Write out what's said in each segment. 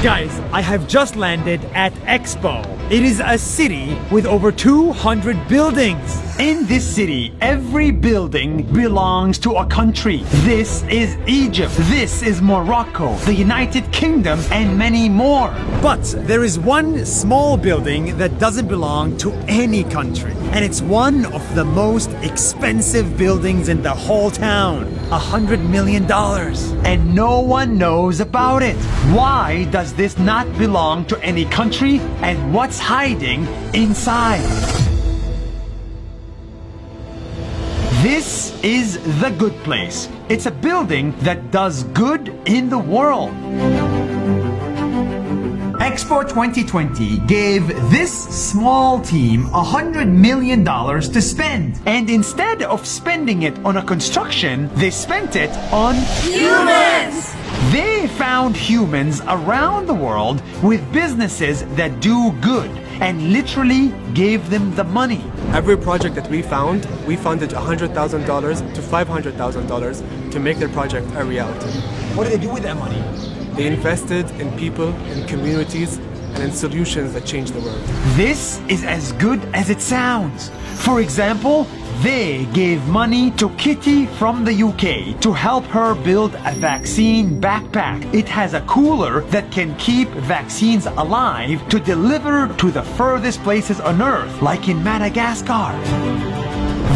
Guys, I have just landed at Expo. It is a city with over 200 buildings. In this city, every building belongs to a country. This is Egypt, this is Morocco, the United Kingdom, and many more. But there is one small building that doesn't belong to any country. And it's one of the most expensive buildings in the whole town. $100 million. And no one knows about it. Why does this not belong to any country? And what's hiding inside? This is the good place. It's a building that does good in the world. Expo 2020 gave this small team $100 million to spend. And instead of spending it on a construction, they spent it on humans! They found humans around the world with businesses that do good and literally gave them the money. Every project that we funded $100,000 to $500,000 to make their project a reality. What do they do with that money? They invested in people, in communities, and in solutions that change the world. This is as good as it sounds. For example, they gave money to Kitty from the UK to help her build a vaccine backpack. It has a cooler that can keep vaccines alive to deliver to the furthest places on Earth, like in Madagascar.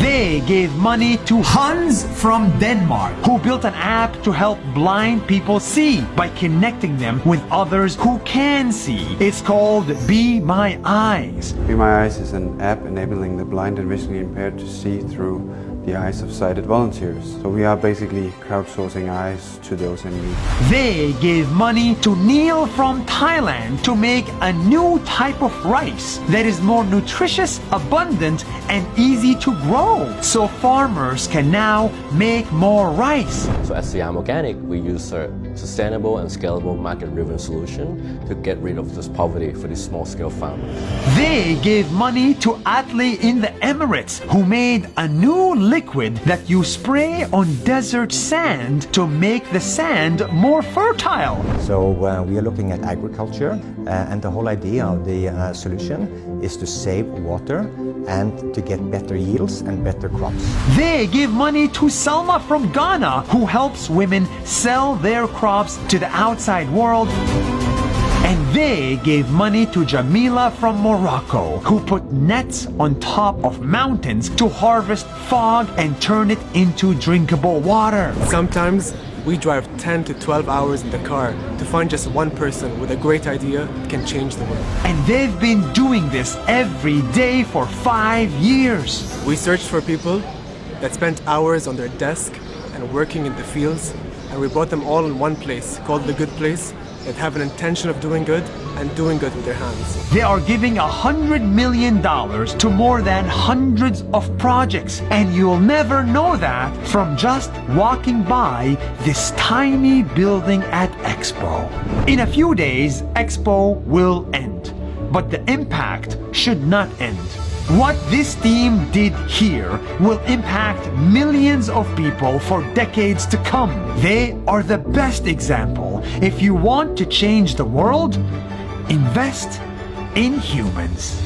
They gave money to Hans from Denmark, who built an app to help blind people see by connecting them with others who can see. It's called Be My Eyes. Be My Eyes is an app enabling the blind and visually impaired to see through the eyes of sighted volunteers. So we are basically crowdsourcing eyes to those in need. They gave money to Neil from Thailand to make a new type of rice that is more nutritious, abundant, and easy to grow. So farmers can now make more rice. So at Siam Organic, we use a sustainable and scalable market-driven solution to get rid of this poverty for these small-scale farmers. They gave money to Atle in the Emirates, who made a new liquid that you spray on desert sand to make the sand more fertile. So we are looking at agriculture, and the whole idea of the solution is to save water and to get better yields and better crops. They give money to Salma from Ghana, who helps women sell their crops to the outside world. And they gave money to Jamila from Morocco, who put nets on top of mountains to harvest fog and turn it into drinkable water. Sometimes we drive 10 to 12 hours in the car to find just one person with a great idea that can change the world. And they've been doing this every day for 5 years. We searched for people that spent hours on their desk and working in the fields, and we brought them all in one place called The Good Place, that have an intention of doing good and doing good with their hands. They are giving $100 million to more than hundreds of projects, and you'll never know that from just walking by this tiny building at Expo. In a few days, Expo will end, but the impact should not end. What this team did here will impact millions of people for decades to come. They are the best example. If you want to change the world, invest in humans.